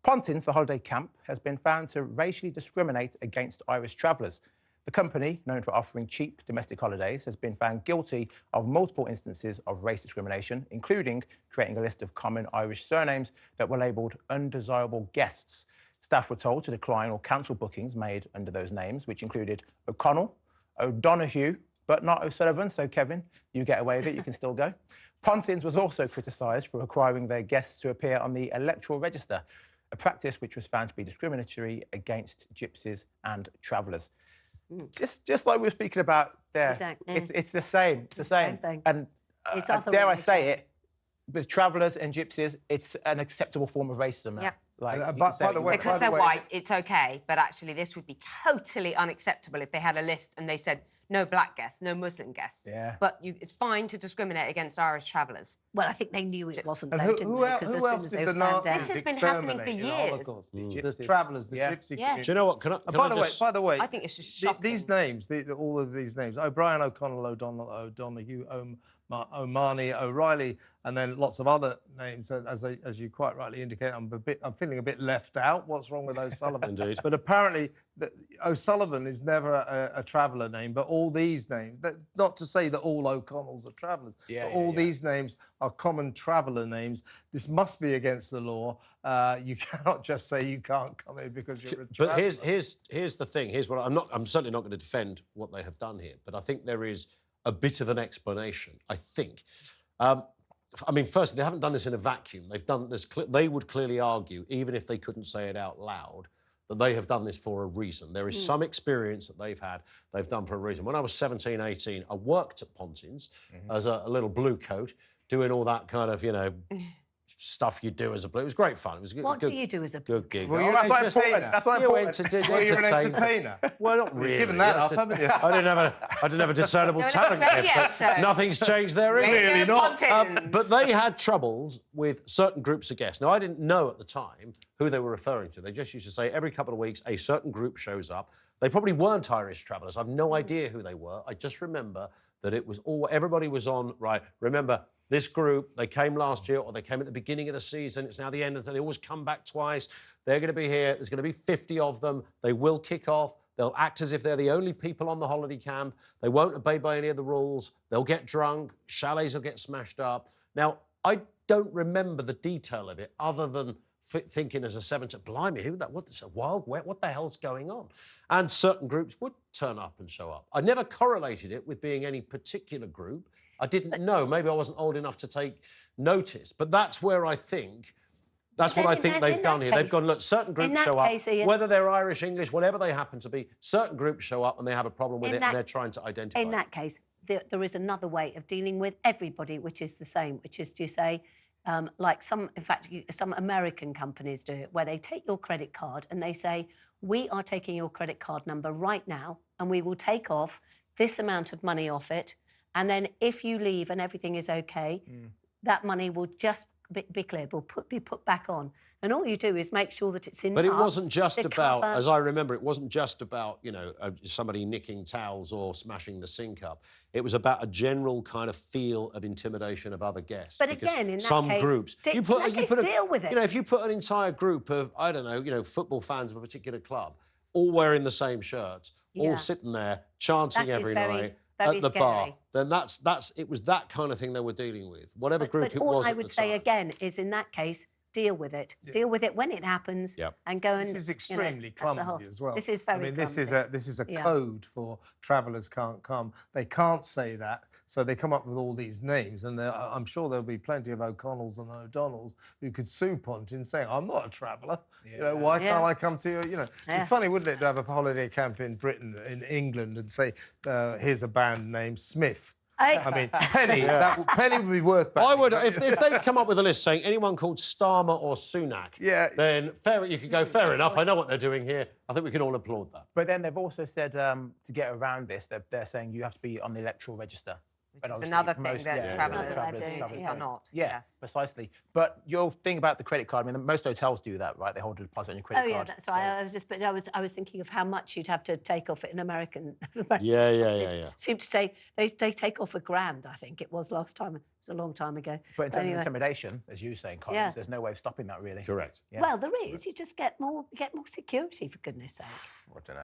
Pontins, the holiday camp, has been found to racially discriminate against Irish travellers. The company, known for offering cheap domestic holidays, has been found guilty of multiple instances of race discrimination, including creating a list of common Irish surnames that were labelled undesirable guests. Staff were told to decline or cancel bookings made under those names, which included O'Connell, O'Donoghue, but not O'Sullivan, so Kevin, you get away with it, you can still go. Pontins was also criticised for requiring their guests to appear on the electoral register, a practice which was found to be discriminatory against gypsies and travellers. Just like we were speaking about there, exactly. it's the same. It's the same thing. And dare I say it, with travellers and gypsies, it's an acceptable form of racism now. Yep. Like, by the way, because they're white, it's okay, but actually this would be totally unacceptable if they had a list and they said no black guests, no Muslim guests. Yeah. But it's fine to discriminate against Irish travellers. Well, I think they knew it wasn't, and though, didn't they? Because who else did the Nazis This has been happening for years. The travellers, the gypsy community. Do you know what? By the way, I think it's just shocking. These names, all of these names, O'Brien, O'Connell, O'Donoghue, O'Mahony, O'Reilly, and then lots of other names, as you quite rightly indicate, I'm feeling a bit left out. What's wrong with O'Sullivan? Indeed. But apparently, O'Sullivan is never a traveller name, but all these names, not to say that all O'Connells are travellers, but all these names are common traveller names. This must be against the law. You cannot just say you can't come here because you're a traveller. But here's the thing. Here's what I'm certainly not going to defend what they have done here, but I think there is a bit of an explanation. I think. I mean, firstly, they haven't done this in a vacuum. They've done this. They would clearly argue, even if they couldn't say it out loud, that they have done this for a reason. There is some experience that they've done for a reason. When I was 17, 18, I worked at Pontins as a little blue coat, doing all that kind of, stuff you do as a blue. It was great fun. It was What do you do as a good gig. Well, you're an entertainer. That's why You're an entertainer. Well, not really. You've given that up, haven't you? I didn't have a discernible talent gift, so nothing's changed there. Really not. But they had troubles with certain groups of guests. Now, I didn't know at the time who they were referring to. They just used to say every couple of weeks a certain group shows up. They probably weren't Irish travellers. I've no idea who they were. I just remember that it was everybody was on, right, remember, this group, they came last year or they came at the beginning of the season. It's now the end of they always come back twice. They're going to be here. There's going to be 50 of them. They will kick off. They'll act as if they're the only people on the holiday camp. They won't obey by any of the rules. They'll get drunk. Chalets will get smashed up. Now, I don't remember the detail of it other than thinking as a 17, blimey, what's a Wild Wet? What the hell's going on? And certain groups would turn up and show up. I never correlated it with being any particular group. I didn't know. Maybe I wasn't old enough to take notice. But that's where I think... That's what I think they've done here. They've gone, look, certain groups show up, whether they're Irish, English, whatever they happen to be, certain groups show up and they have a problem with it and they're trying to identify it. In that case, there is another way of dealing with everybody, which is the same, which is to say, like some American companies do it, where they take your credit card and they say, we are taking your credit card number right now and we will take off this amount of money off it. And then if you leave and everything is OK, that money will just be cleared, will be put back on. And all you do is make sure that it's in. But it wasn't just about, as I remember, it wasn't just about, somebody nicking towels or smashing the sink up. It was about a general kind of feel of intimidation of other guests. But again, in that some case, groups, deal with it. If you put an entire group of, I don't know, football fans of a particular club, all wearing the same shirts, all sitting there chanting every night at the bar, then it was that kind of thing they were dealing with. Whatever group it was. All I would say again is, in that case, deal with it. Yeah. Deal with it when it happens, and go and. This is extremely clumsy as well. This is very. This is a code for travellers can't come. They can't say that, so they come up with all these names, and I'm sure there'll be plenty of O'Connells and O'Donnells who could sue Pontins saying, "I'm not a traveller. Why can't I come to you?" It'd be funny, wouldn't it, to have a holiday camp in Britain, in England, and say, "Here's a band named Smith." I mean, Penny, Penny would be worth backing. I would, if they'd come up with a list saying anyone called Starmer or Sunak, then you could go, fair enough, I know what they're doing here. I think we can all applaud that. But then they've also said, to get around this, they're saying you have to be on the electoral register. Which is obviously another thing most- that yeah, travellers travellers are not. Yeah, Yes. precisely. But your thing about the credit card, I mean, most hotels do that, right? They hold a deposit on your credit Oh card. yeah, that's right. But I was thinking of how much you'd have to take off it in American. Yeah. Seem to take they take off $1,000. I think it was last time. It was a long time ago. But in terms anyway. of intimidation, as you were saying, Collins, Yeah. there's no way of stopping that, really. Correct. Yeah. Well, there is. You just get more security, for goodness sake. I don't know.